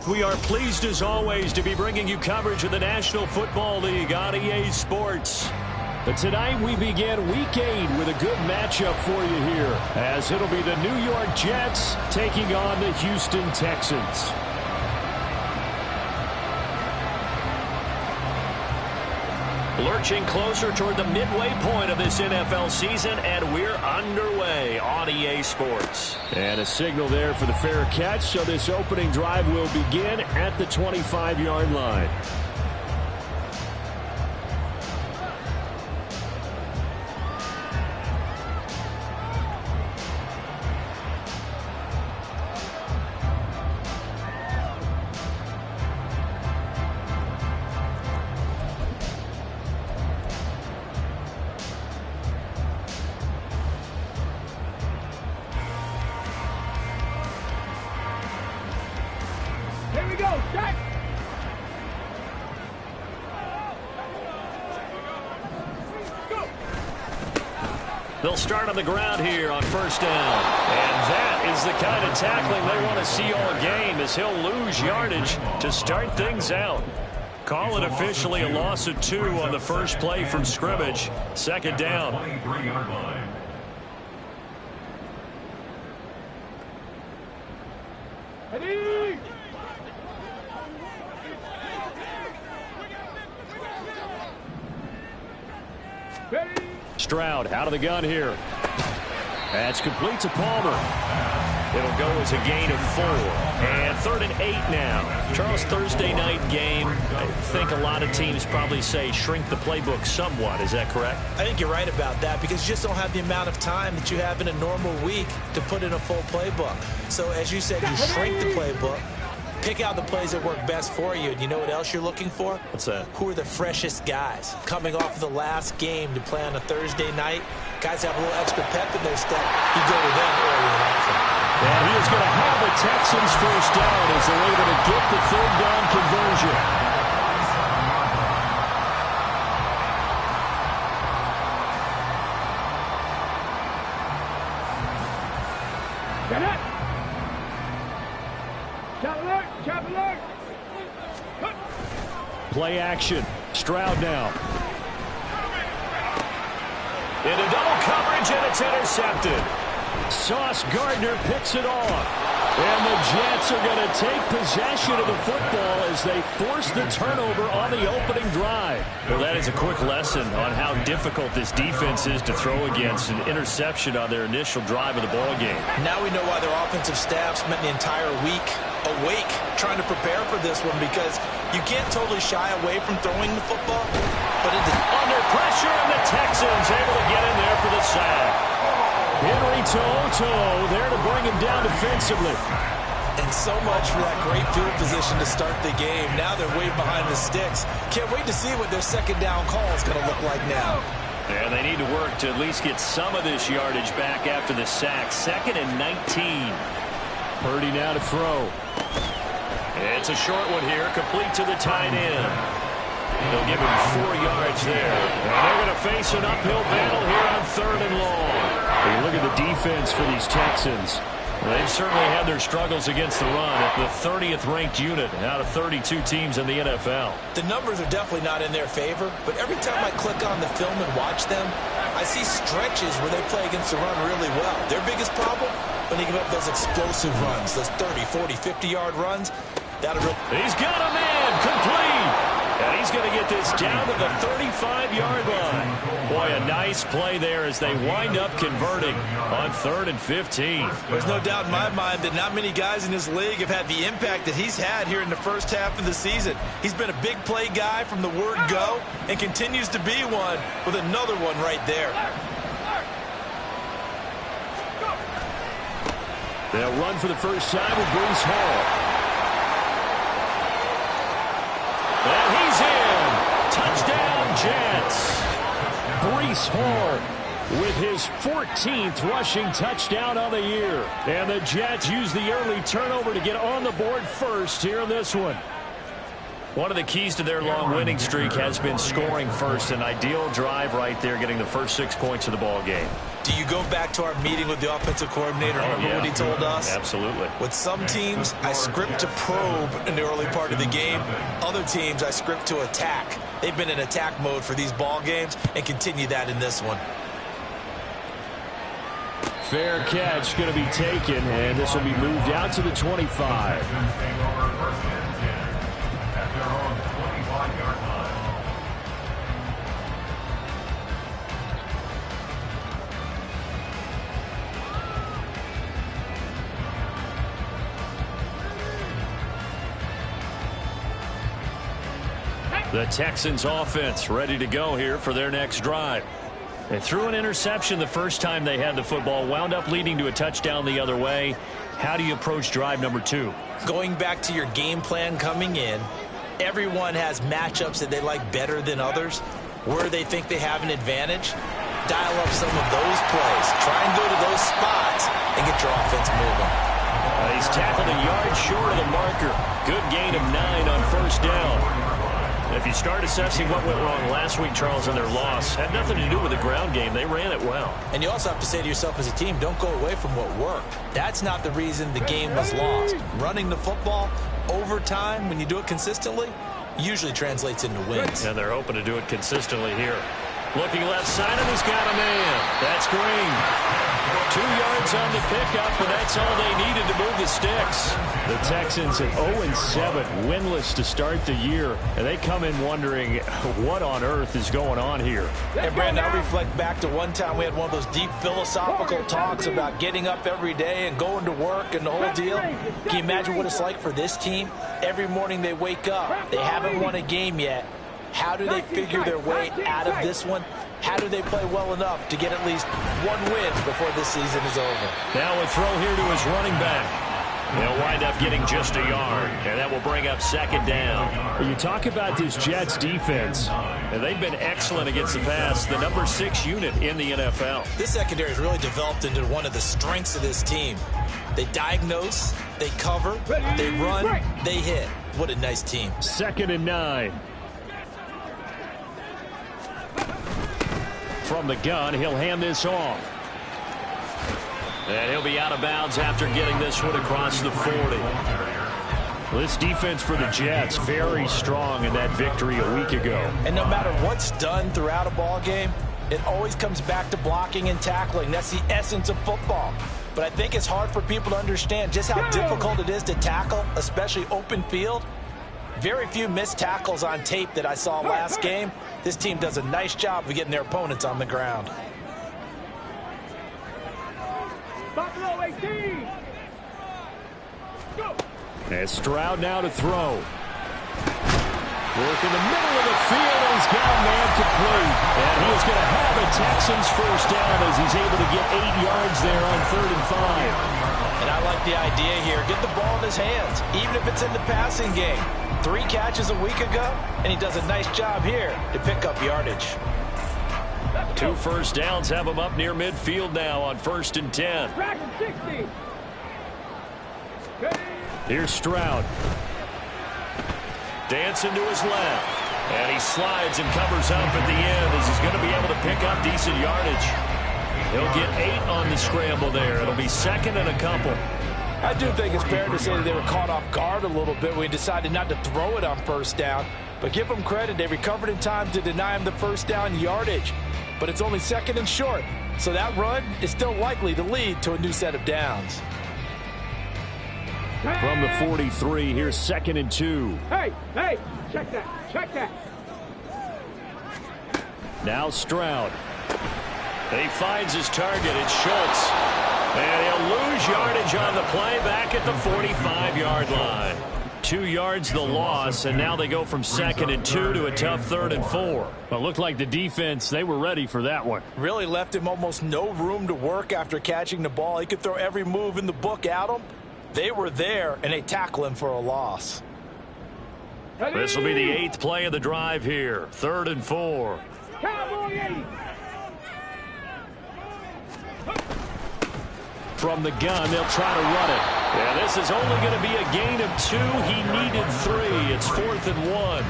We are pleased as always to be bringing you coverage of the National Football League on EA Sports. But tonight we begin Week 8 with a good matchup for you here, as it'll be the New York Jets taking on the Houston Texans. Lurching closer toward the midway point of this NFL season, and we're underway on EA Sports. And a signal there for the fair catch, so this opening drive will begin at the 25-yard line. They'll start on the ground here on first down. And that is the kind of tackling they want to see all game, as he'll lose yardage to start things out. Call it officially a loss of 2 on the first play from scrimmage. Second down. Stroud out of the gun here. That's complete to Palmer. It'll go as a gain of 4. And 3rd and 8 now. Charles, Thursday night game, I think a lot of teams probably say shrink the playbook somewhat. Is that correct? I think you're right about that, because you just don't have the amount of time that you have in a normal week to put in a full playbook. So as you said, you shrink the playbook. Pick out the plays that work best for you. And you know what else you're looking for? What's that? Who are the freshest guys? Coming off of the last game to play on a Thursday night, guys have a little extra pep in their step. You go to them early and often. And he is going to have the Texans first down as they're able to get the 3rd down conversion. Get it! Play action. Stroud now. Into double coverage, and it's intercepted. Sauce Gardner picks it off. And the Jets are going to take possession of the football as they force the turnover on the opening drive. Well, that is a quick lesson on how difficult this defense is to throw against. An interception on their initial drive of the ball game. Now we know why their offensive staff spent the entire week awake trying to prepare for this one, because you can't totally shy away from throwing the football. But under pressure, and the Texans able to get in there for the sack. Henry To'oTo'o there to bring him down defensively. And so much for that great field position to start the game. Now they're way behind the sticks. Can't wait to see what their second down call is going to look like now. And they need to work to at least get some of this yardage back after the sack. 2nd and 19. Purdy now to throw. It's a short one here, complete to the tight end. They'll give him 4 yards there. And they're going to face an uphill battle here on 3rd and long. You look at the defense for these Texans. They've certainly had their struggles against the run at the 30th ranked unit out of 32 teams in the NFL. The numbers are definitely not in their favor, but every time I click on the film and watch them, I see stretches where they play against the run really well. Their biggest problem, when they give up those explosive runs, those 30, 40, 50-yard runs. He's got a man, complete. And he's going to get this down to the 35-yard line. Boy, a nice play there as they wind up converting on 3rd and 15. There's no doubt in my mind that not many guys in this league have had the impact that he's had here in the first half of the season. He's been a big play guy from the word go and continues to be one with another one right there. They'll run for the first time with Breece Hall. And he's in. Touchdown, Jets. Breece Hall with his 14th rushing touchdown on the year. And the Jets use the early turnover to get on the board first here in this one. One of the keys to their long winning streak has been scoring first. An ideal drive right there, getting the first 6 points of the ball game. Do you go back to our meeting with the offensive coordinator? Remember what he told us? Absolutely. With some teams, I script to probe in the early part of the game. Other teams, I script to attack. They've been in attack mode for these ball games and continue that in this one. Fair catch going to be taken, and this will be moved out to the 25. The Texans offense ready to go here for their next drive. They threw an interception the first time they had the football, wound up leading to a touchdown the other way. How do you approach drive number 2? Going back to your game plan coming in, everyone has matchups that they like better than others. Where they think they have an advantage, dial up some of those plays. Try and go to those spots and get your offense moving. He's tackled a yard short of the marker. Good gain of 9 on first down. If you start assessing what went wrong last week, Charles, in their loss, had nothing to do with the ground game. They ran it well. And you also have to say to yourself as a team, don't go away from what worked. That's not the reason the game was lost. Running the football over time, when you do it consistently, usually translates into wins. And they're hoping to do it consistently here. Looking left side, and he's got a man. That's Green. 2 yards on the pickup, and that's all they needed to move the sticks. The Texans at 0-7, winless to start the year, and they come in wondering what on earth is going on here. And Brandon, I reflect back to one time we had one of those deep philosophical talks about getting up every day and going to work and the whole deal. Can you imagine what it's like for this team? Every morning they wake up. They haven't won a game yet. How do they figure their way out of this one? How do they play well enough to get at least 1 win before this season is over? Now a throw here to his running back. They'll wind up getting just a yard, and that will bring up second down. You talk about this Jets defense, and they've been excellent against the pass, the number 6 unit in the NFL. This secondary has really developed into one of the strengths of this team. They diagnose, they cover, they run, they hit. What a nice team. 2nd and 9. From the gun, he'll hand this off. And he'll be out of bounds after getting this one across the 40. This defense for the Jets, very strong in that victory a week ago. And no matter what's done throughout a ball game, it always comes back to blocking and tackling. That's the essence of football. But I think it's hard for people to understand just how difficult it is to tackle, especially open field. Very few missed tackles on tape that I saw last game. This team does a nice job of getting their opponents on the ground. Buffalo 18. Go. And Stroud now to throw. Work in the middle of the field, and he's got a man complete. And he is going to have a Texans first down as he's able to get 8 yards there on 3rd and 5. And I like the idea here. Get the ball in his hands, even if it's in the passing game. 3 catches a week ago, and he does a nice job here to pick up yardage. 2 first downs have him up near midfield now on 1st and 10. Here's Stroud. Dancing to his left. And he slides and covers up at the end as he's going to be able to pick up decent yardage. He'll get 8 on the scramble there. It'll be 2nd and a couple. I do think it's fair to say that they were caught off guard a little bit when he decided not to throw it on first down. But give them credit. They recovered in time to deny him the first down yardage. But it's only 2nd and short. So that run is still likely to lead to a new set of downs. From the 43, here's 2nd and 2. Hey, check that, check that. Now Stroud. And he finds his target. It's Schultz. And he'll lose yardage on the play back at the 45-yard line. 2 yards the loss, and now they go from 2nd and 2 to a tough 3rd and 4. But looked like the defense, they were ready for that one. Really left him almost no room to work after catching the ball. He could throw every move in the book at him. They were there, and they tackle him for a loss. This will be the 8th play of the drive here. 3rd and 4. Cowboy 8. From the gun, they'll try to run it. Yeah, this is only going to be a gain of 2. He needed 3. It's 4th and 1.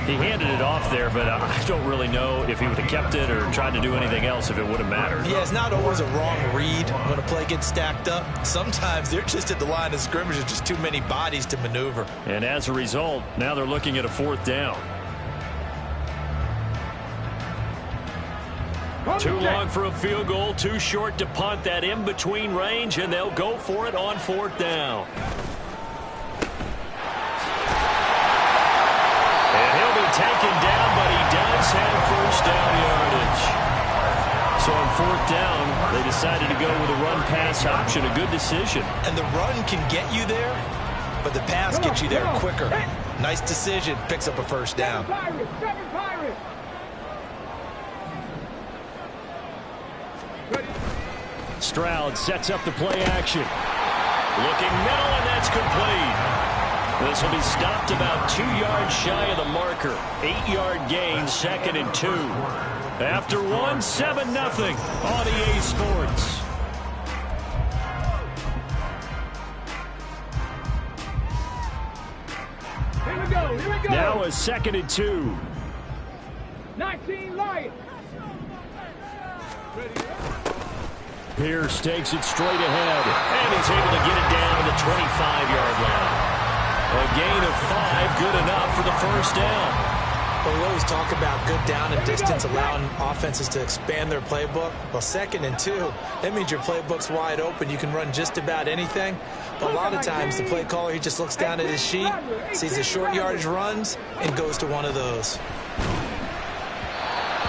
He handed it off there, but I don't really know if he would have kept it or tried to do anything else if it would have mattered. Yeah, it's not always a wrong read when a play gets stacked up. Sometimes they're just at the line of scrimmage. There's just too many bodies to maneuver. And as a result, now they're looking at a 4th down. Too long for a field goal, too short to punt. That in-between range, and they'll go for it on 4th down. Taken down, but he does have 1st down yardage. So on 4th down, they decided to go with a run-pass option. A good decision. And the run can get you there, but the pass gets you there quicker. Nice decision. Picks up a 1st down. Stroud sets up the play action. Looking middle, and that's complete. This will be stopped about 2 yards shy of the marker. 8-yard gain, 2nd and 2. After 1, 7-0 on EA Sports. Here we go, here we go. Now a 2nd and 2. 19 Lions. Pierce takes it straight ahead, and he's able to get it down to the 25-yard line. A gain of 5, good enough for the 1st down. Well, we always talk about good down and distance, allowing offenses to expand their playbook. Well, 2nd and 2, that means your playbook's wide open. You can run just about anything. But a lot of times, the play caller, he just looks down at his sheet, sees the short yardage runs, and goes to one of those.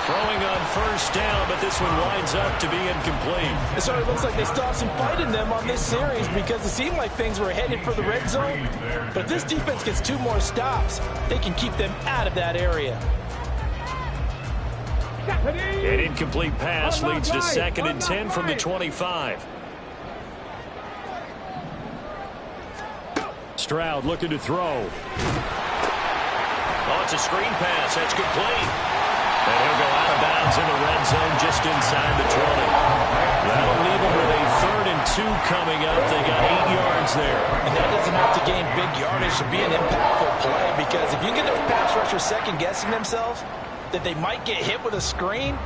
Throwing on 1st down, but this one winds up to be incomplete. It sort of looks like they still have some fight in them on this series because it seemed like things were headed for the red zone. But if this defense gets 2 more stops, they can keep them out of that area. An incomplete pass leads to 2nd and 10 from the 25. Stroud looking to throw. Oh, it's a screen pass. That's complete. And he'll go out of bounds in the red zone just inside the 20. That'll leave him with a 3rd and 2 coming up. They got 8 yards there. And that doesn't have to gain big yardage to be an impactful play, because if you get those pass rushers second-guessing themselves that they might get hit with a screen,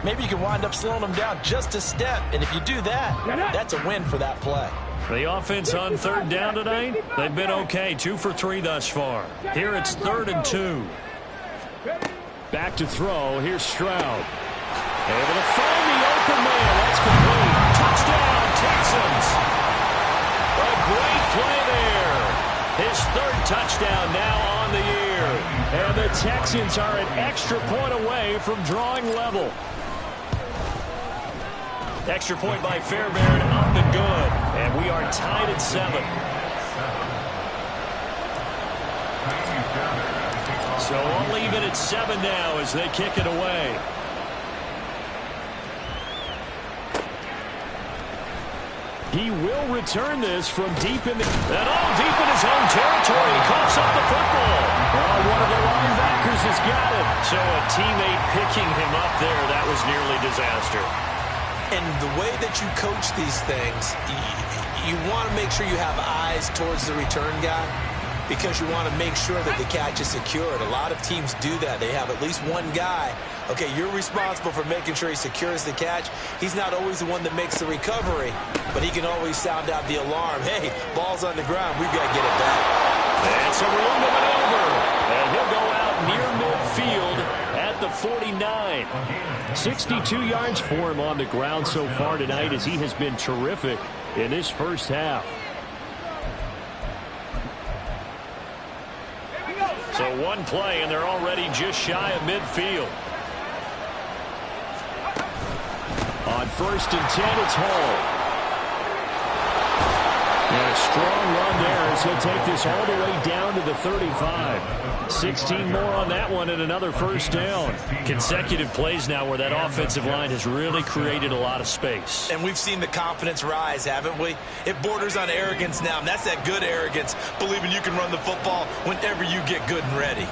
maybe you can wind up slowing them down just a step. And if you do that, that's a win for that play. The offense on 3rd down tonight, they've been okay. 2 for 3 thus far. Here it's 3rd and 2. Back to throw. Here's Stroud. Able to find the open man. That's complete. Touchdown, Texans. A great play there. His 3rd touchdown now on the year. And the Texans are an extra point away from drawing level. Extra point by Fairbairn, up and good. And we are tied at 7. So we'll leave it at 7 now as they kick it away. He will return this from deep in the... And all deep in his own territory. He coughs up the football. One of the linebackers has got it. So a teammate picking him up there, that was nearly disaster. And the way that you coach these things, you want to make sure you have eyes towards the return guy, because you want to make sure that the catch is secured. A lot of teams do that. They have at least one guy. Okay, you're responsible for making sure he secures the catch. He's not always the one that makes the recovery, but he can always sound out the alarm. Hey, ball's on the ground. We've got to get it back. That's a room to maneuver. And he'll go out near midfield at the 49. 62 yards for him on the ground so far tonight, as he has been terrific in this first half. So one play, and they're already just shy of midfield. On 1st and 10, it's Hall. And a strong run there as he'll take this all the way down to the 35. 16 more on that one and another 1st down. Consecutive plays now where that offensive line has really created a lot of space. And we've seen the confidence rise, haven't we? It borders on arrogance now, and that's that good arrogance, believing you can run the football whenever you get good and ready.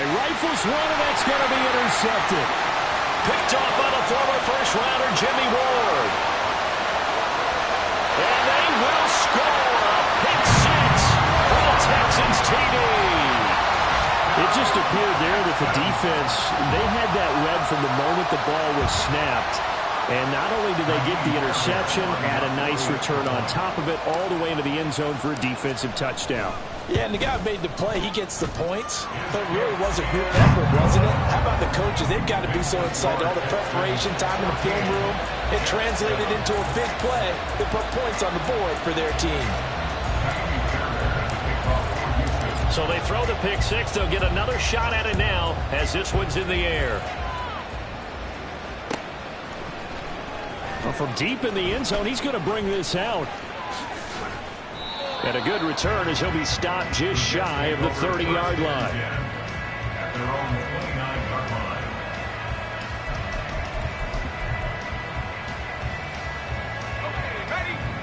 He rifles one, and that's going to be intercepted. Picked off by the former first-rounder, Jimmy Ward. And they will score a pick six for the Texans TD. It just appeared there that the defense, they had that read from the moment the ball was snapped. And not only did they get the interception, add a nice return on top of it, all the way into the end zone for a defensive touchdown. Yeah, and the guy who made the play, he gets the points. But it really was a group effort, wasn't it? How about the coaches? They've got to be so excited. All the preparation time in the film room, it translated into a big play that put points on the board for their team. So they throw the pick six. They'll get another shot at it now as this one's in the air. Well, from deep in the end zone, he's going to bring this out. And a good return as he'll be stopped just shy of the 30-yard line.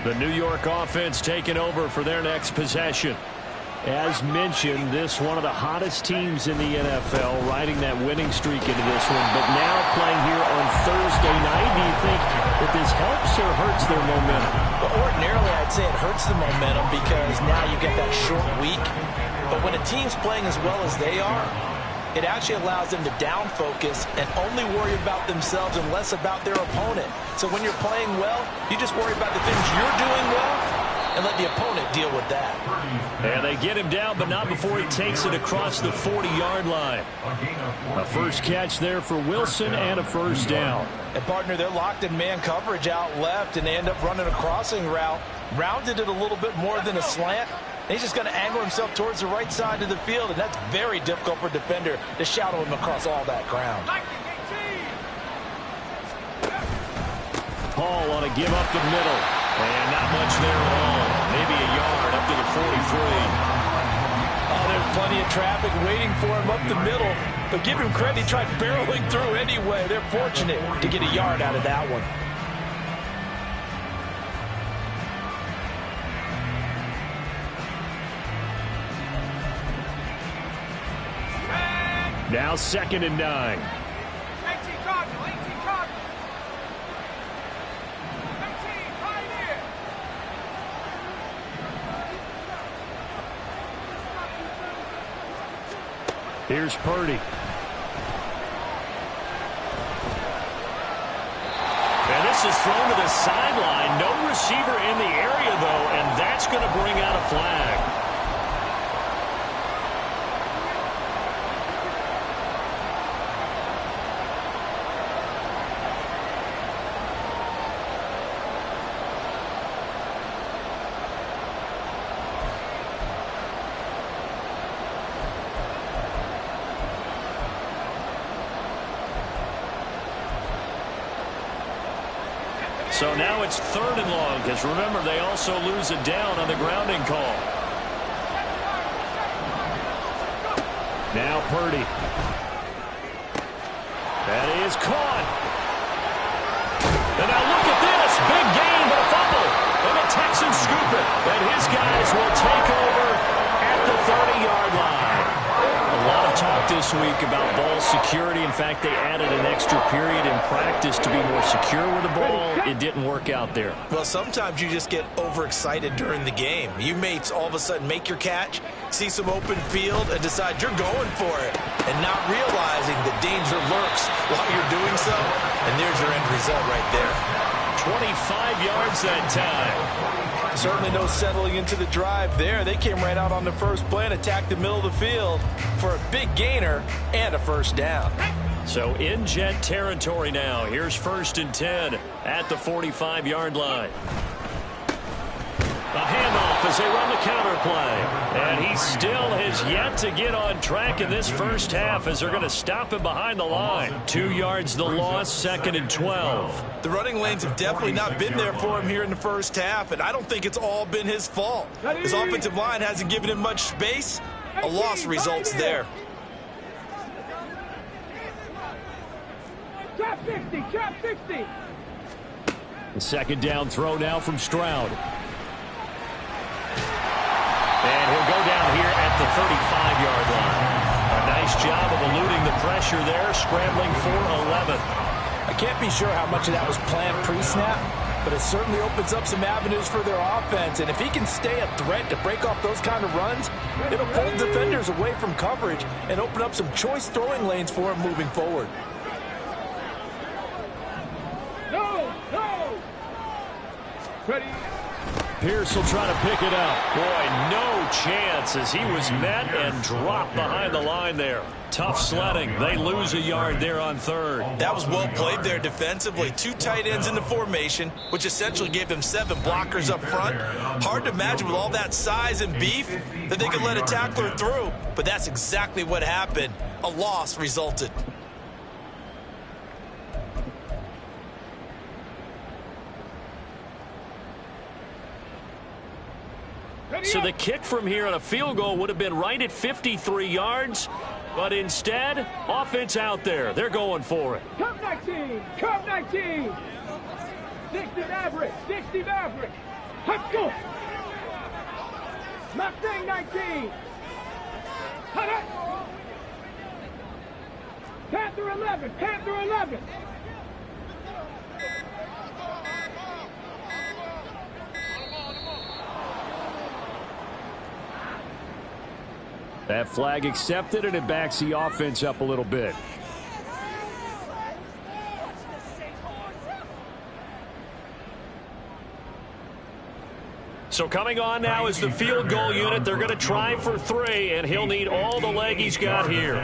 The New York offense taking over for their next possession. As mentioned, this one of the hottest teams in the NFL, riding that winning streak into this one. But now playing here on Thursday night, do you think that this helps or hurts their momentum? Well, ordinarily, I'd say it hurts the momentum because now you get that short week. But when a team's playing as well as they are, it actually allows them to down focus and only worry about themselves and less about their opponent. So when you're playing well, you just worry about the things you're doing well and let the opponent deal with that. And they get him down, but not before he takes it across the 40-yard line. A first catch there for Wilson and a first down. And, partner, they're locked in man coverage out left, and they end up running a crossing route. Rounded it a little bit more than a slant. And he's just going to angle himself towards the right side of the field, and that's very difficult for a defender to shadow him across all that ground. Hall on a give up the middle. And not much there at all. Maybe a yard up to the 43. Oh, there's plenty of traffic waiting for him up the middle. But give him credit, he tried barreling through anyway. They're fortunate to get a yard out of that one. Now 2nd and 9. 18 Cardinal, 18 Cardinal. 18 Pioneer. Here's Purdy. And this is thrown to the sideline. No receiver in the area, though, and that's going to bring out a flag. So now it's 3rd and long, because remember, they also lose it down on the grounding call. Now Purdy. That is caught. And now look at this. Big gain, but a fumble. And the Texans scoop it. And his guys will take over at the 30-yard line. A lot of talk this week about ball security. In fact, they added an extra period in practice to be more secure with the ball. It didn't work out there. Well, sometimes you just get overexcited during the game. You may all of a sudden make your catch, see some open field, and decide you're going for it, and not realizing the danger lurks while you're doing so. And there's your end result right there. 25 yards that time. Certainly no settling into the drive there. They came right out on the first play and attacked the middle of the field for a big gainer and a first down. So in Jet territory now. Here's 1st and 10 at the 45-yard line. A handoff as they run the counter play. And he still has yet to get on track in this first half as they're going to stop him behind the line. 2 yards the loss, 2nd and 12. The running lanes have definitely not been there for him here in the first half, and I don't think it's all been his fault. His offensive line hasn't given him much space. A loss results there. Trap 60, trap 60. The 2nd down throw now from Stroud. And he'll go down here at the 35-yard line. A nice job of eluding the pressure there, scrambling for 11. I can't be sure how much of that was planned pre-snap, but it certainly opens up some avenues for their offense. And if he can stay a threat to break off those kind of runs, it'll pull defenders away from coverage and open up some choice throwing lanes for him moving forward. No! Ready? Pierce will try to pick it up. Boy, no chance as he was met and dropped behind the line there. Tough sledding. They lose a yard there on third. That was well played there defensively. 2 tight ends in the formation, which essentially gave them 7 blockers up front. Hard to imagine with all that size and beef that they could let a tackler through, but that's exactly what happened. A loss resulted. So the kick from here on a field goal would have been right at 53 yards, but instead, offense out there. They're going for it. Come 19! Come 19! 60 Maverick! 60 Maverick! Let's go! Mustang 19! Hut it! Panther 11! Panther 11! That flag accepted, and it backs the offense up a little bit. So coming on now is the field goal unit. They're going to try for 3, and he'll need all the leg he's got here.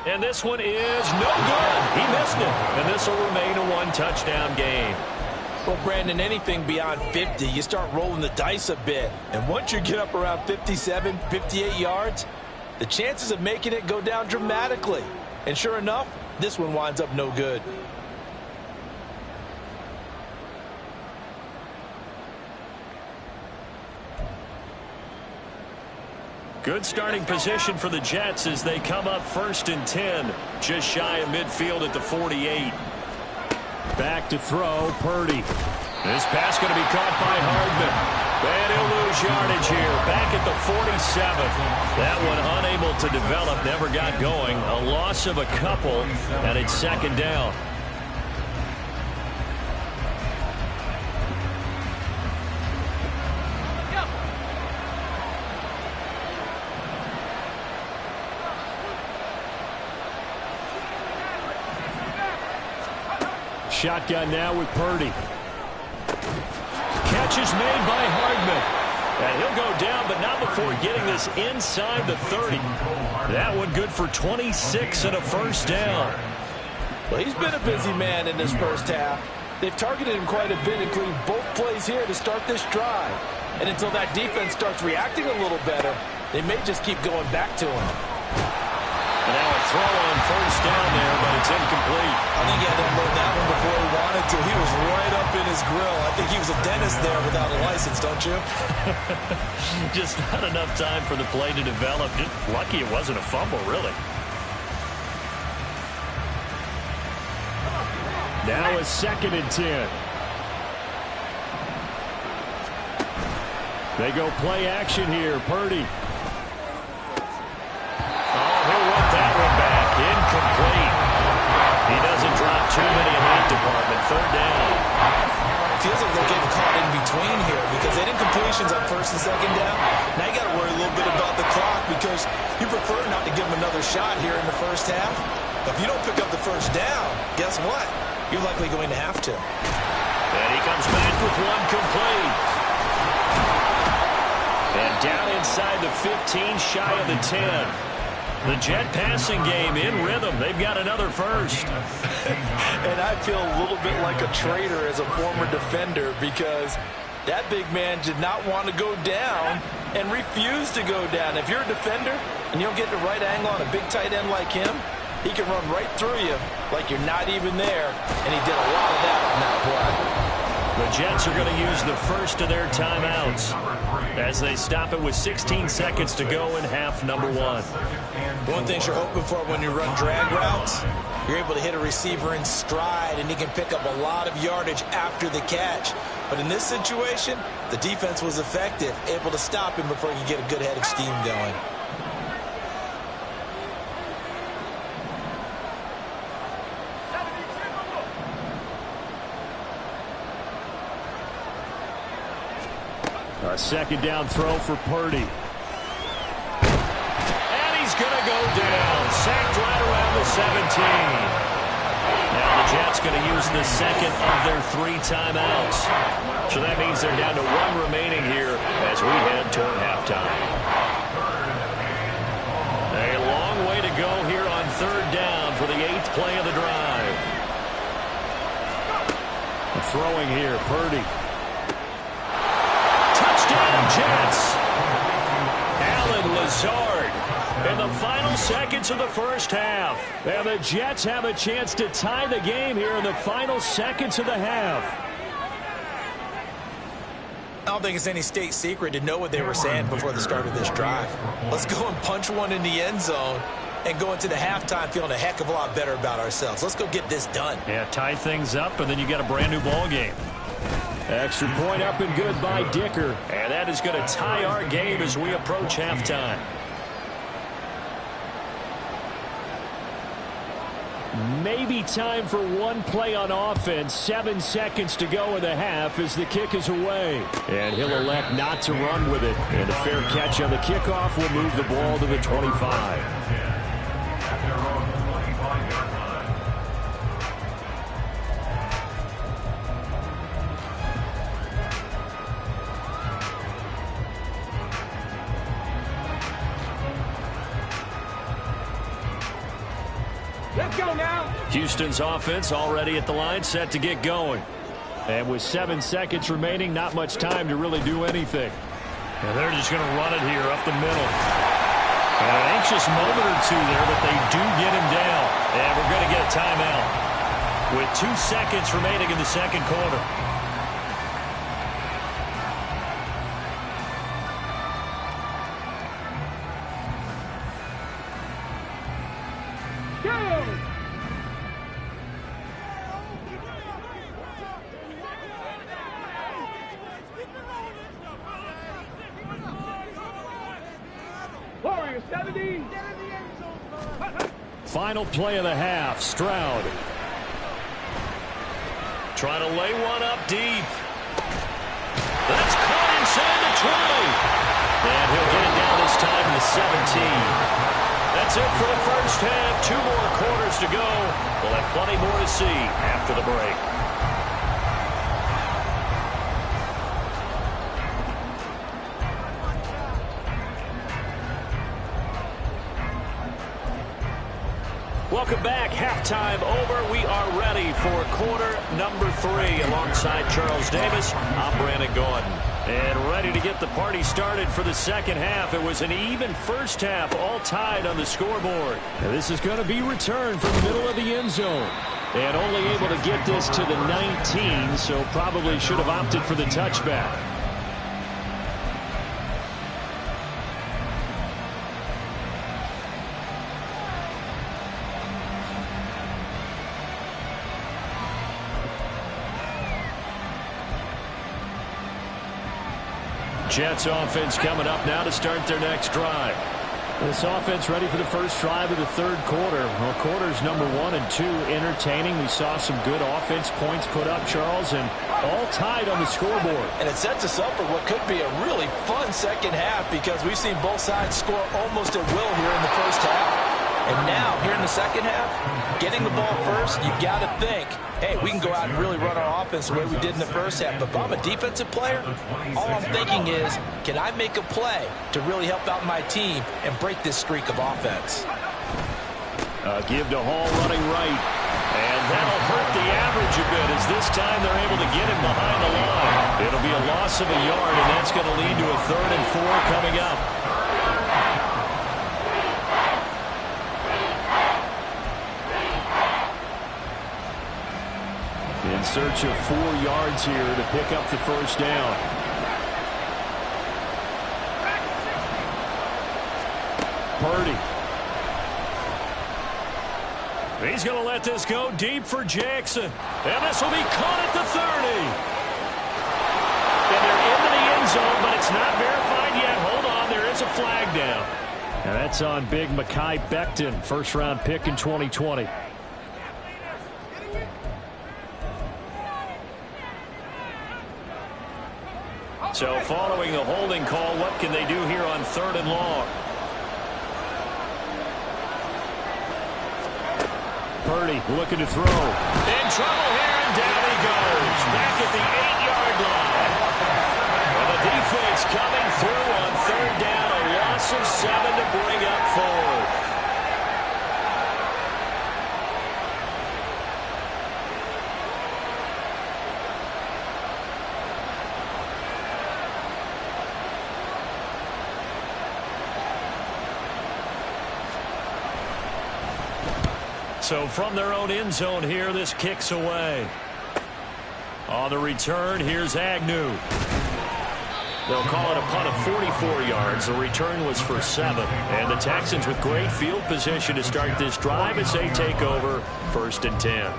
And this one is no good. He missed it, and this will remain a 1-touchdown game. Well, Brandon, anything beyond 50, you start rolling the dice a bit. And once you get up around 57, 58 yards, the chances of making it go down dramatically. And sure enough, this one winds up no good. Good starting position for the Jets as they come up 1st and 10, just shy of midfield at the 48. Back to throw, Purdy. This pass going to be caught by Hardman. And he'll lose yardage here. Back at the 47. That one unable to develop, never got going. A loss of a couple, and it's 2nd down. Shotgun now with Purdy. Catch is made by Hardman. And he'll go down, but not before getting this inside the 30. That one good for 26 and a 1st down. Well, he's been a busy man in this first half. They've targeted him quite a bit, including both plays here to start this drive. And until that defense starts reacting a little better, they may just keep going back to him. And now a throw on 1st down there, but it's incomplete. I think he had to unload that one before he wanted to. He was right up in his grill. I think he was a dentist there without a license, don't you? Just not enough time for the play to develop. Just lucky it wasn't a fumble, really. Now a 2nd and 10. They go play action here. Purdy. He'll run that one back. Incomplete. He doesn't drop too many in that department. 3rd down. Feels like they're getting caught in between here because they did incompletions on 1st and 2nd down. Now you got to worry a little bit about the clock because you prefer not to give them another shot here in the first half. But if you don't pick up the 1st down, guess what? You're likely going to have to. And he comes back with one complete. And down inside the 15, shy of the 10. The Jet passing game in rhythm. They've got another 1st. And I feel a little bit like a traitor as a former defender because that big man did not want to go down and refused to go down. If you're a defender and you don't get the right angle on a big tight end like him, he can run right through you like you're not even there. And he did a lot of that on that play. The Jets are going to use the first of their timeouts as they stop it with 16 seconds to go in half number 1. One thing you're hoping for when you run drag routes, you're able to hit a receiver in stride, and he can pick up a lot of yardage after the catch. But in this situation, the defense was effective, able to stop him before he could get a good head of steam going. A second down throw for Purdy. And he's going to go down. Sacked right around the 17. Now the Jets going to use the second of their 3 timeouts. So that means they're down to 1 remaining here as we head toward halftime. A long way to go here on 3rd down for the 8th play of the drive. Throwing here, Purdy. Touchdown, Jets. Allen Lazard in the final seconds of the first half. And the Jets have a chance to tie the game here in the final seconds of the half. I don't think it's any state secret to know what they were saying before the start of this drive. Let's go and punch one in the end zone and go into the halftime feeling a heck of a lot better about ourselves. Let's go get this done. Yeah, tie things up, and then you got a brand new ball game. Extra point up and good by Dicker. And that is going to tie our game as we approach halftime. Maybe time for one play on offense. 7 seconds to go in the half as the kick is away. And he'll elect not to run with it. And a fair catch on the kickoff will move the ball to the 25. Let's go now. Houston's offense already at the line, set to get going. And with 7 seconds remaining, not much time to really do anything. And they're just going to run it here up the middle. And an anxious moment or two there, but they do get him down. And we're going to get a timeout with 2 seconds remaining in the second quarter. Final play of the half, Stroud. Trying to lay one up deep. That's caught inside the 20. And he'll get it down this time to 17. That's it for the first half. 2 more quarters to go. We'll have plenty more to see after the break. Welcome back. Halftime over. We are ready for quarter number 3. Alongside Charles Davis, I'm Brandon Gordon. And ready to get the party started for the second half. It was an even first half, all tied on the scoreboard. And this is going to be returned from the middle of the end zone. And only able to get this to the 19, so probably should have opted for the touchback. Jets offense coming up now to start their next drive. This offense ready for the first drive of the third quarter. Well, quarters number 1 and 2 entertaining. We saw some good offense points put up, Charles, and all tied on the scoreboard. And it sets us up for what could be a really fun second half because we've seen both sides score almost at will here in the first half. And now, here in the second half, getting the ball first, you got to think, hey, we can go out and really run our offense the way we did in the first half. But if I'm a defensive player, all I'm thinking is, can I make a play to really help out my team and break this streak of offense? Give to Hall running right. And that'll hurt the average a bit as this time they're able to get him behind the line. It'll be a loss of a yard, and that's going to lead to a 3rd and 4 coming up. In search of 4 yards here to pick up the first down. Purdy. He's going to let this go deep for Jackson. And this will be caught at the 30. And they're into the end zone, but it's not verified yet. Hold on, there is a flag down. And that's on big Mekhi Becton, first-round pick in 2020. So following the holding call, what can they do here on 3rd and long? Purdy looking to throw. In trouble here, and down he goes. Back at the 8-yard line. And the defense coming through on 3rd down. A loss of 7 to bring up 4th. So from their own end zone here, this kicks away. On the return, here's Agnew. They'll call it a punt of 44 yards. The return was for 7. And the Texans with great field position to start this drive as they take over 1st and 10.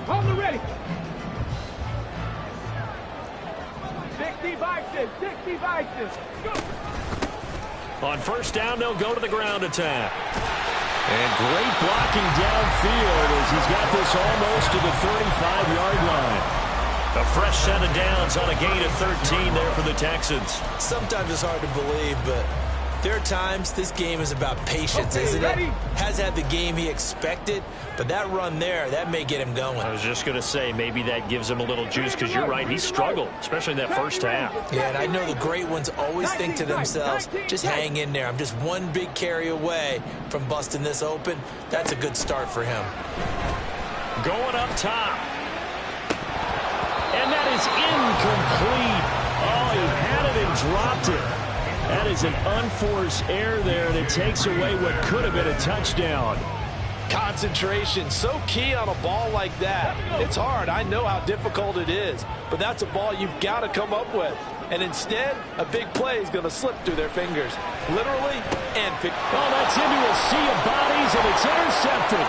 On the ready. 60 Vikings. Go. On 1st down, they'll go to the ground attack. And great blocking downfield as he's got this almost to the 35-yard line. A fresh set of downs on a gain of 13 there for the Texans. Sometimes it's hard to believe, but there are times this game is about patience, isn't it? Has had the game he expected, but that run there, that may get him going. I was just going to say, maybe that gives him a little juice because you're right, he struggled, especially in that first half. Yeah, and I know the great ones always think to themselves, just hang in there. I'm just one big carry away from busting this open. That's a good start for him. Going up top. And that is incomplete. Oh, he had it and dropped it. That is an unforced error there, and it takes away what could have been a touchdown. Concentration, so key on a ball like that. It's hard. I know how difficult it is, but that's a ball you've got to come up with. And instead, a big play is going to slip through their fingers, literally and figuratively. Oh, that's into a sea of bodies, and it's intercepted.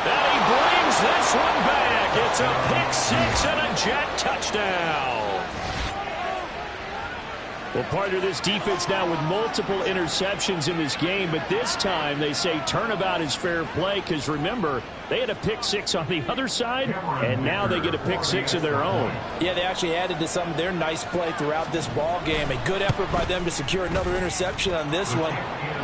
And he brings this one back. It's a pick-6 and a Jet touchdown. Well, partner, this defense now with multiple interceptions in this game, but this time they say turnabout is fair play because, remember, they had a pick-6 on the other side, and now they get a pick-6 of their own. Yeah, they actually added to some of their nice play throughout this ball game. A good effort by them to secure another interception on this one.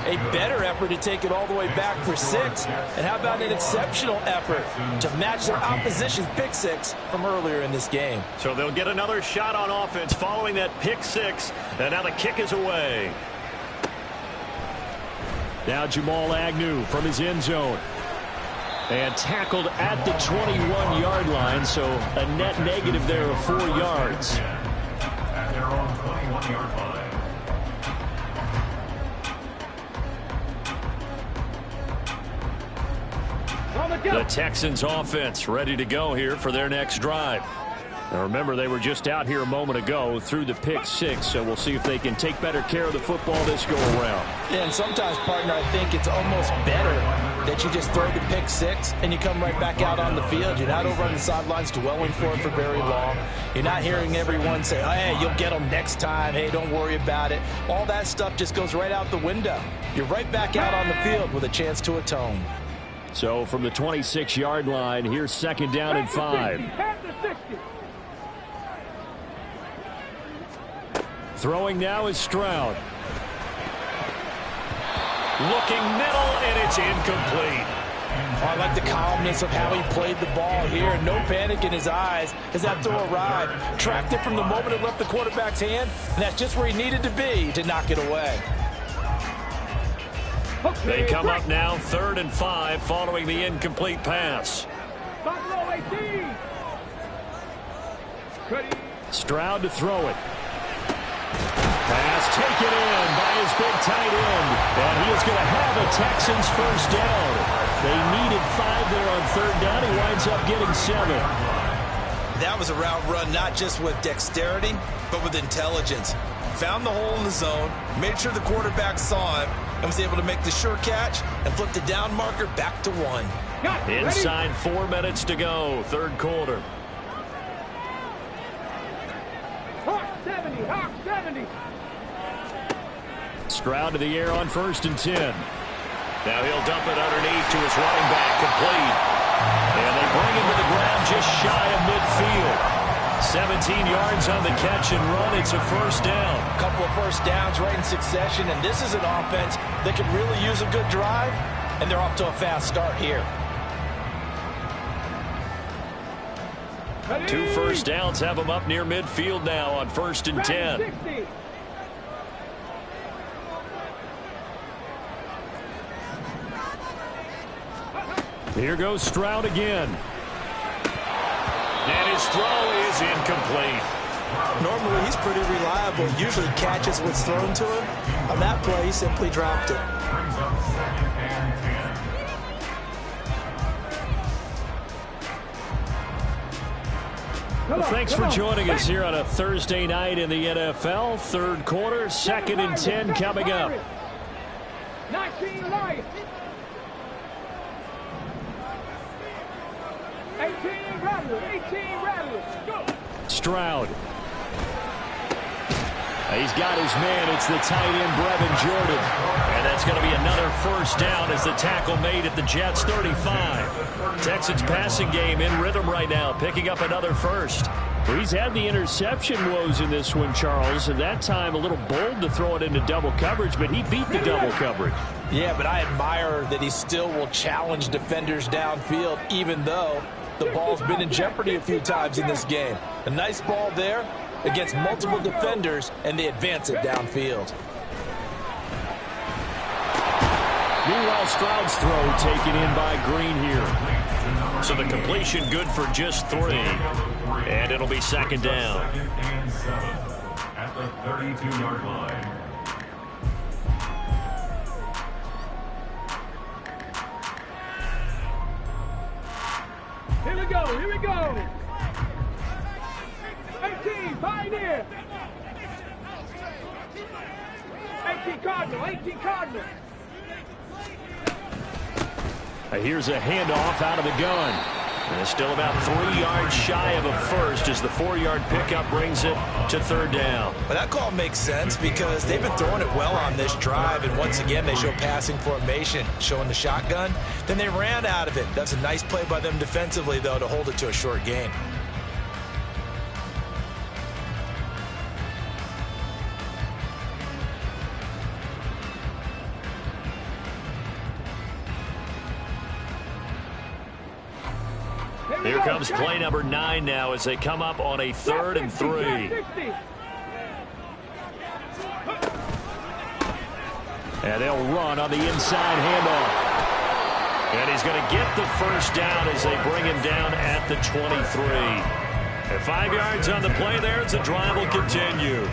A better effort to take it all the way back for 6. And how about an exceptional effort to match their opposition's pick-6 from earlier in this game. So they'll get another shot on offense following that pick-6. And now the kick is away. Now Jamal Agnew from his end zone. And tackled at the 21-yard line, so a net negative there of 4 yards. At their own 21-yard line. The Texans offense ready to go here for their next drive. Now remember, they were just out here a moment ago through the pick-6, so we'll see if they can take better care of the football this go-around. Yeah, and sometimes, partner, I think it's almost better that you just throw the pick-6 and you come right back out on the field. You're not over on the sidelines dwelling for it for very long. You're not hearing everyone say, oh, hey, you'll get them next time. Hey, don't worry about it. All that stuff just goes right out the window. You're right back out on the field with a chance to atone. So from the 26-yard line, here's 2nd down and 5. Throwing now is Stroud. Looking middle, and it's incomplete. I like the calmness of how he played the ball here. No panic in his eyes as that throw arrived. Tracked it from the moment it left the quarterback's hand, and that's just where he needed to be to knock it away. They come up now 3rd and 5 following the incomplete pass. Stroud to throw it. Pass taken in by his big tight end. And he is going to have a Texans first down. They needed 5 there on 3rd down. He winds up getting 7. That was a route run not just with dexterity, but with intelligence. Found the hole in the zone, made sure the quarterback saw him, and was able to make the sure catch and flip the down marker back to 1. Inside 4 minutes to go, 3rd quarter. Hawk 70, Hawk 70. 70. Stroud to the air on 1st and 10. Now he'll dump it underneath to his running back, complete. And they bring him to the ground just shy of midfield. 17 yards on the catch and run. It's a first down. A couple of first downs right in succession, and this is an offense that could really use a good drive, and they're off to a fast start here. 2 first downs have them up near midfield now on 1st and 10. 60. Here goes Stroud again. And his throw is incomplete. Normally, he's pretty reliable. Usually catches what's thrown to him. On that play, he simply dropped it. Brings up 2nd and 10. Well, thanks for joining us here on a Thursday night in the NFL. 3rd quarter, 2nd and 10 coming up. 19 Lions. 18 Rattlers. 18 Rattlers. Go. Stroud. He's got his man. It's the tight end, Brevin Jordan. And that's going to be another first down as the tackle made at the Jets' 35. Texans passing game in rhythm right now, picking up another first. Well, he's had the interception woes in this one, Charles, and that time a little bold to throw it into double coverage, but he beat the double coverage. Yeah, but I admire that he still will challenge defenders downfield, even though the ball's been in jeopardy a few times in this game. A nice ball there against multiple defenders, and they advance it downfield. Meanwhile, Stroud's throw taken in by Green here. So the completion good for just 3. And it'll be 2nd down. 2nd and 7 at the 32-yard line. Here we go. Here we go. 18 Pioneer. 18 Cardinal. 18 Cardinal. Here's a handoff out of the gun. And it's still about 3 yards shy of a first as the 4-yard pickup brings it to 3rd down. But that call makes sense because they've been throwing it well on this drive, and once again they show passing formation, showing the shotgun. Then they ran out of it. That's a nice play by them defensively, though, to hold it to a short gain. Here comes play number 9 now as they come up on a 3rd and 3. And they'll run on the inside handoff. And he's going to get the first down as they bring him down at the 23. And 5 yards on the play there as the drive will continue.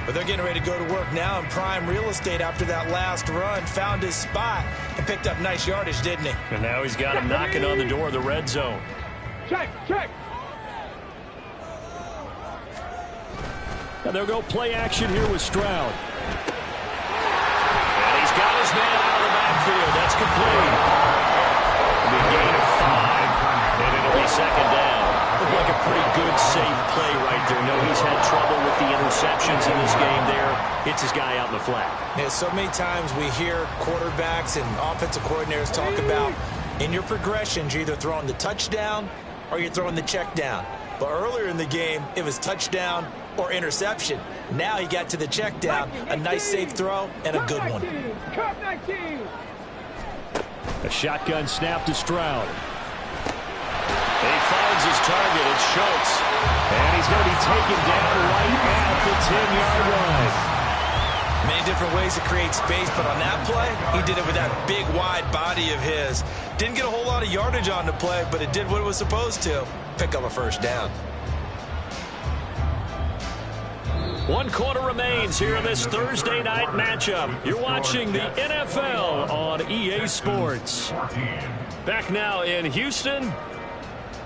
But they're getting ready to go to work now in prime real estate after that last run. Found his spot and picked up nice yardage, didn't he? And now he's got him knocking on the door of the red zone. Check, check. And they'll go play action here with Stroud. And he's got his man out of the backfield. That's complete. The gain of 5, and it'll be 2nd down. Looked like a pretty good, safe play right there. No, he's had trouble with the interceptions in this game there. Hits his guy out in the flat. Yeah, so many times we hear quarterbacks and offensive coordinators talk about in your progressions, you're either throwing the touchdown or you're throwing the check down. But earlier in the game, it was touchdown or interception. Now he got to the check down, a nice safe throw, and a good one. Cut 19. A shotgun snap to Stroud. He finds his target. It's Schultz. And he's going to be taken down right at the 10-yard line. Many different ways to create space, but on that play, he did it with that big, wide body of his. Didn't get a whole lot of yardage on the play, but it did what it was supposed to. Pick up a first down. 1 quarter remains here in this Thursday night matchup. You're watching the NFL on EA Sports. Back now in Houston.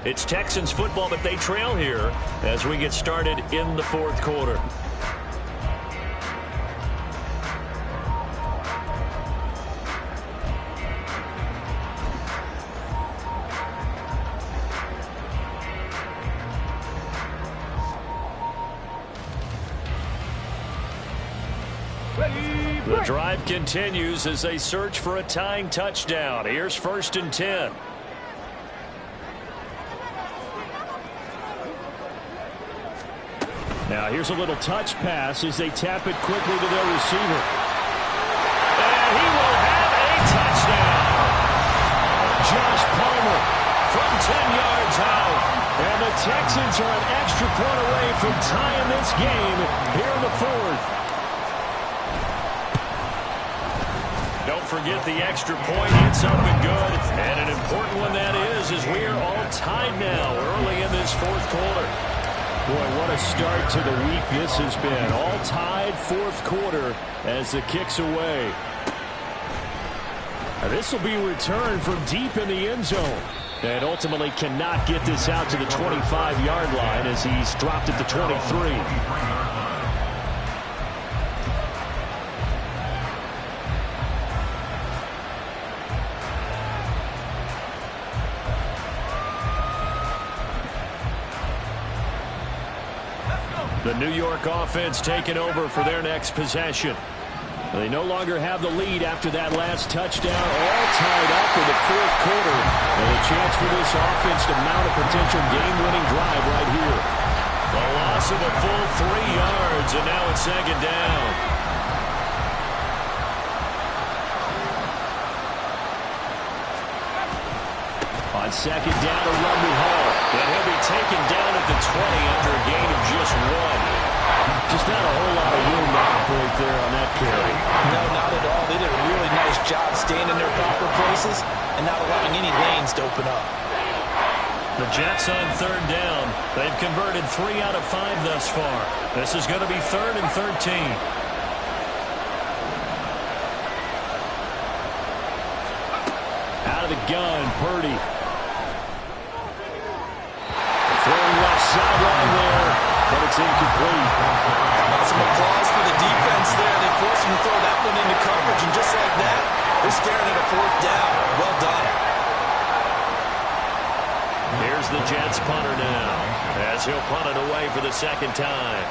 It's Texans football, but they trail here as we get started in the 4th quarter. The drive continues as they search for a tying touchdown. Here's 1st and 10. Now here's a little touch pass as they tap it quickly to their receiver. And he will have a touchdown. Josh Palmer from 10 yards out. And the Texans are an extra point away from tying this game here in the 4th. Don't forget the extra point. It's up and good. And an important one that is, as we are all tied now early in this 4th quarter. Boy, what a start to the week this has been. All tied 4th quarter as the kick's away. This will be returned from deep in the end zone. And ultimately cannot get this out to the 25-yard line as he's dropped at the 23. The New York offense taking over for their next possession. They no longer have the lead after that last touchdown, all tied up in the 4th quarter. And a chance for this offense to mount a potential game-winning drive right here. The loss of a full 3 yards, and now it's 2nd down. On 2nd down, a run to Hall. And he'll be taken down at the 20 after a gain of just 1. Just not a whole lot of room to operate there on that carry. No, not at all. They did a really nice job staying in their proper places and not allowing any lanes to open up. The Jets on 3rd down. They've converted 3 out of 5 thus far. This is going to be 3rd and 13. Out of the gun, Purdy. Throwing left sideline there, but it's incomplete. Some applause for the defense there. They forced him to throw that one into coverage, and just like that, they're staring at a 4th down. Well done. Here's the Jets punter now, as he'll punt it away for the 2nd time.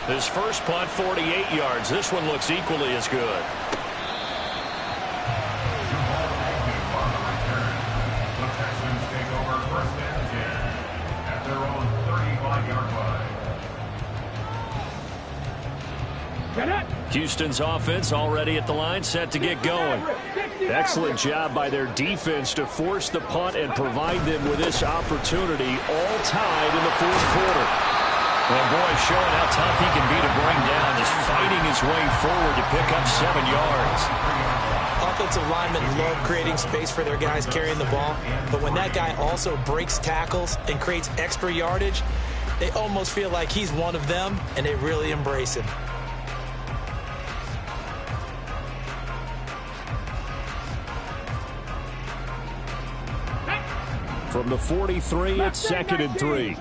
His first punt, 48 yards. This one looks equally as good. Houston's offense already at the line, set to get going. Excellent job by their defense to force the punt and provide them with this opportunity, all tied in the 4th quarter. And boy, showing how tough he can be to bring down, just fighting his way forward to pick up 7 yards. Offensive linemen love creating space for their guys carrying the ball, but when that guy also breaks tackles and creates extra yardage, they almost feel like he's one of them, and they really embrace him. From the 43, it's 2nd and 3.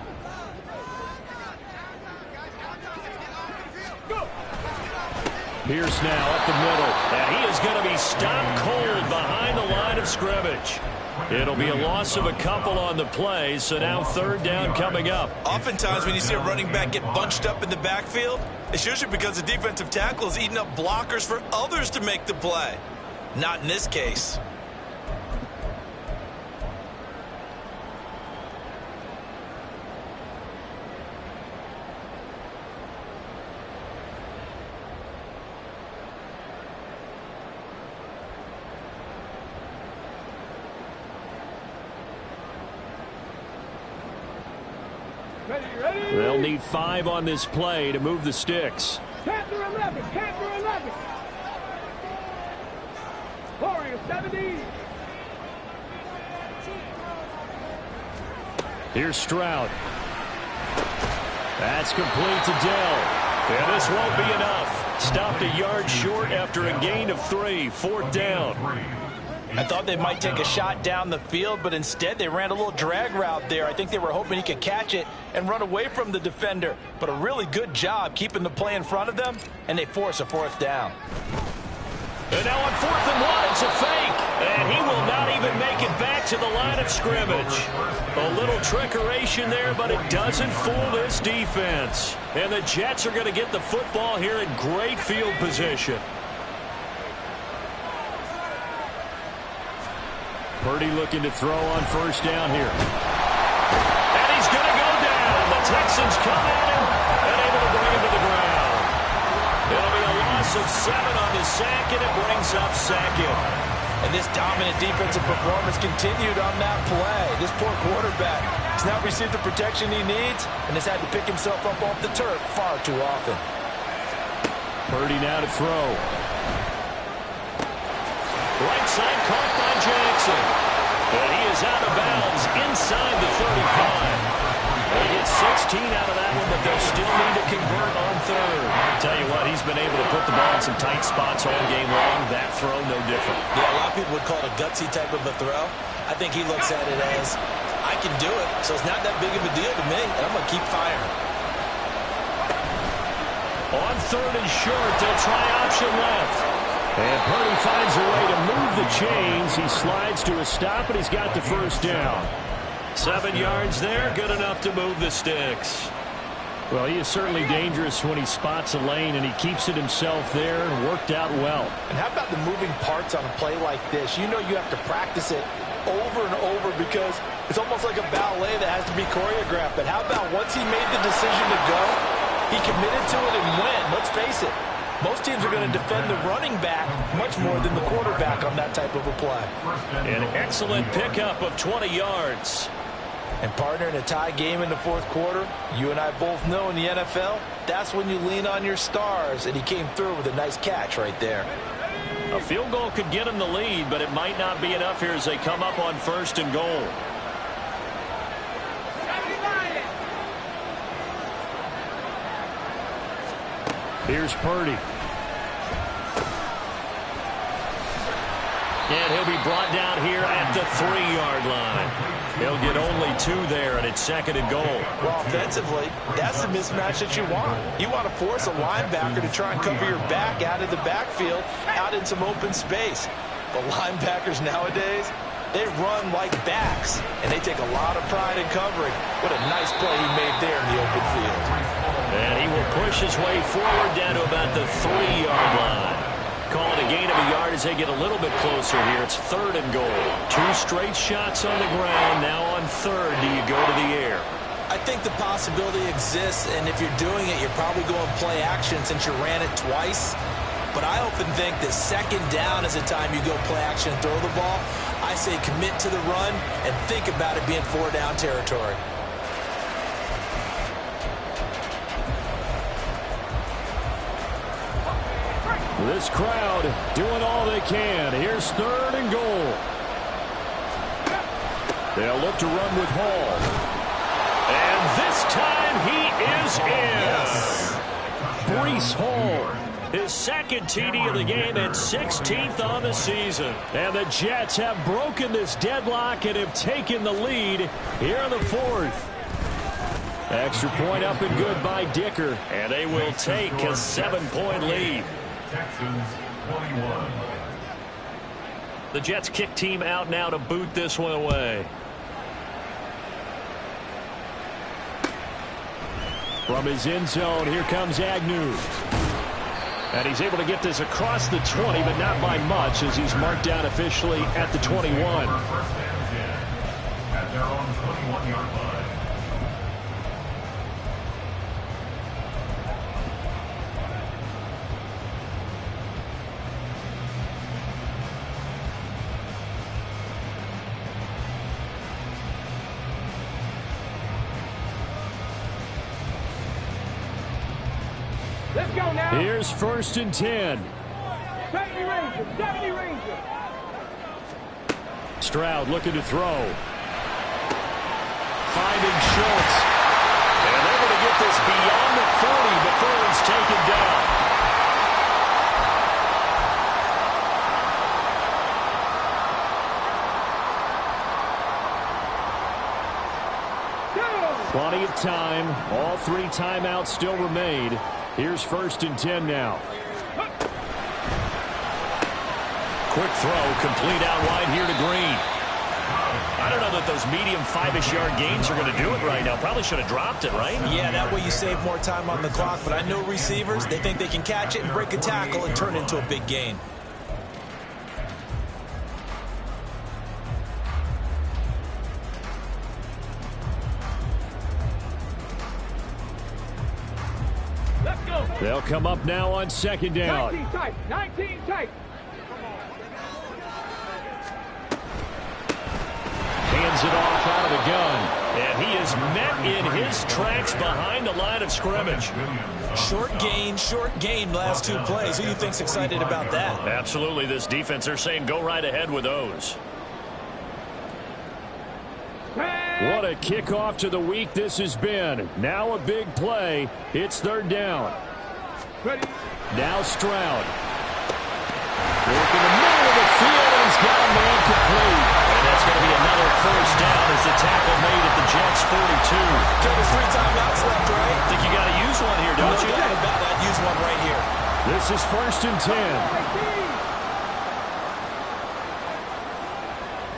Pierce now up the middle, and he is going to be stopped cold behind the line of scrimmage. It'll be a loss of a couple on the play, so now 3rd down coming up. Oftentimes when you see a running back get bunched up in the backfield, it's usually because the defensive tackle is eating up blockers for others to make the play. Not in this case. They'll need 5 on this play to move the sticks. Panther 11, Panther 11. Warrior 70. Here's Stroud. That's complete to Dell. And this won't be enough. Stopped a yard short after a gain of 3. 4th down. I thought they might take a shot down the field, but instead they ran a little drag route there. I think they were hoping he could catch it and run away from the defender. But a really good job keeping the play in front of them, and they force a 4th down. And now on 4th and 1, it's a fake. And he will not even make take it back to the line of scrimmage. A little trickeration there, but it doesn't fool this defense. And the Jets are going to get the football here in great field position. Purdy looking to throw on first down here. And he's going to go down. The Texans come at him and able to bring him to the ground. It'll be a loss of 7 on the sack, and it brings up second. And this dominant defensive performance continued on that play. This poor quarterback has not received the protection he needs and has had to pick himself up off the turf far too often. Purdy now to throw. Right side caught by Jackson. And he is out of bounds inside the 35. They get 16 out of that one, but they'll still need to convert on third. Tell you what, he's been able to put the ball in some tight spots all game long. That throw, no different. Yeah, a lot of people would call it a gutsy type of a throw. I think he looks at it as, I can do it, so it's not that big of a deal to me, and I'm going to keep firing. On third and short, they'll try option left. And Purdy finds a way to move the chains. He slides to a stop, and he's got the first down. 7 yards there, good enough to move the sticks. Well, he is certainly dangerous when he spots a lane, and he keeps it himself there and worked out well. And how about the moving parts on a play like this? You know you have to practice it over and over because it's almost like a ballet that has to be choreographed. But how about once he made the decision to go, he committed to it and went. Let's face it, most teams are going to defend the running back much more than the quarterback on that type of a play. An excellent pickup of 20 yards. And partner, in a tie game in the fourth quarter, you and I both know in the NFL, that's when you lean on your stars, and he came through with a nice catch right there. A field goal could get him the lead, but it might not be enough here as they come up on first and goal. Here's Purdy. And he'll be brought down here at the 3-yard line. He'll get only 2 there, and it's second and goal. Well, offensively, that's the mismatch that you want. You want to force a linebacker to try and cover your back out of the backfield, out in some open space. But linebackers nowadays, they run like backs, and they take a lot of pride in covering. What a nice play he made there in the open field. And he will push his way forward down to about the 3-yard line. Call it a gain of a yard as they get a little bit closer here. It's third and goal. 2 straight shots on the ground. Now on third, do you go to the air? I think the possibility exists, and if you're doing it, you're probably going play action since you ran it twice. But I often think that second down is the time you go play action and throw the ball. I say commit to the run and think about it being 4-down territory. This crowd doing all they can. Here's third and goal. They'll look to run with Hall. And this time he is in. Breece Hall, his second TD of the game and 16th on the season. And the Jets have broken this deadlock and have taken the lead here in the fourth. Extra point up and good by Dicker. And they will take a 7-point lead. Texans 21. The Jets kick team out now to boot this one away. From his end zone, here comes Agnew. And he's able to get this across the 20, but not by much as he's marked down officially at the 21. First and 10 at their own 21-yard line. Let's go now. Here's first and 10. 70 Rangers, 70 Rangers. Stroud looking to throw. Finding Schultz. And able to get this beyond the 40 before he's taken down. Plenty of time. All 3 timeouts still remain. Here's first and 10 now. Quick throw, complete out wide here to Green. I don't know that those medium 5-ish yard gains are going to do it right now. Probably should have dropped it, right? Yeah, that way you save more time on the clock. But I know receivers, they think they can catch it and break a tackle and turn it into a big gain. Let's go. They'll come up now on second down. 19 tight. 19 tight. Hands it off out of the gun. And he is met in his tracks behind the line of scrimmage. Short gain last two plays. Who do you think's excited about that? Absolutely. This defense, they're saying go right ahead with those. What a kickoff to the week this has been. Now a big play. It's third down. Ready. Now Stroud. Work in the middle of the field, and he's got a man complete. And that's going to be another first down as the tackle made at the Jets' 42. There's 3 timeouts left, right? I think you got to use one here, don't you? No doubt about it. I'd use one right here. This is 1st and 10.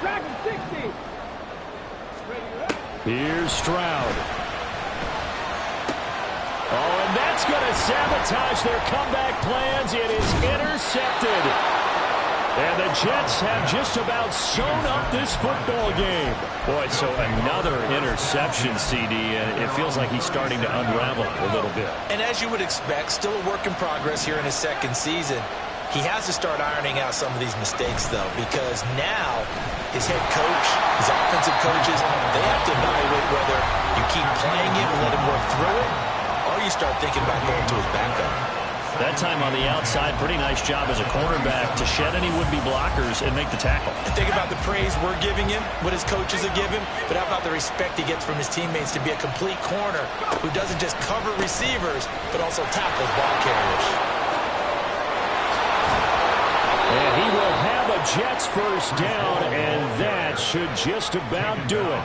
19. Dragon 60. Here's Stroud. Oh, and that's going to sabotage their comeback plans. It is intercepted. And the Jets have just about sewn up this football game. Boy, so another interception, CD. It feels like he's starting to unravel a little bit. And as you would expect, still a work in progress here in his second season. He has to start ironing out some of these mistakes, though, because now his head coach, his offensive coaches, they have to evaluate whether you keep playing him and let him work through it, or you start thinking about going to his backup. That time on the outside, pretty nice job as a cornerback to shed any would-be blockers and make the tackle. And think about the praise we're giving him, what his coaches have given, but how about the respect he gets from his teammates to be a complete corner who doesn't just cover receivers, but also tackles ball carriers. And he will have a Jets first down, and that should just about do it.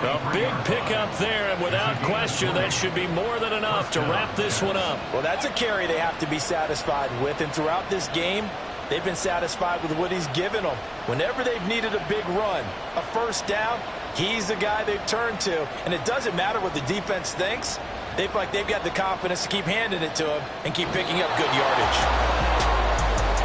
A big pickup there, and without question, that should be more than enough to wrap this one up. Well, that's a carry they have to be satisfied with, and throughout this game, they've been satisfied with what he's given them. Whenever they've needed a big run, a first down, he's the guy they've turned to, and it doesn't matter what the defense thinks. They feel like they've got the confidence to keep handing it to him and keep picking up good yardage.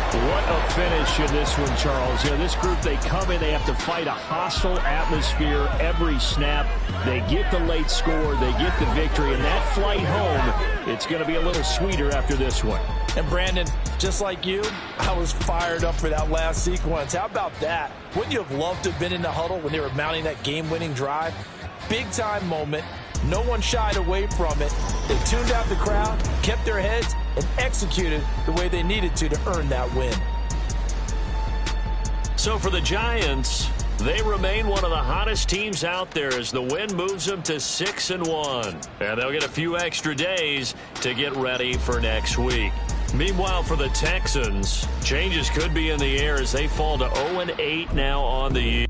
What a finish in this one, Charles. You know, this group, they come in, they have to fight a hostile atmosphere every snap. They get the late score, they get the victory, and that flight home, it's going to be a little sweeter after this one. And Brandon, just like you, I was fired up for that last sequence. How about that? Wouldn't you have loved to have been in the huddle when they were mounting that game-winning drive? Big-time moment. No one shied away from it. They tuned out the crowd, kept their heads, and executed the way they needed to earn that win. So for the Giants, they remain one of the hottest teams out there as the win moves them to 6-1. And they'll get a few extra days to get ready for next week. Meanwhile, for the Texans, changes could be in the air as they fall to 0-8 now on the year.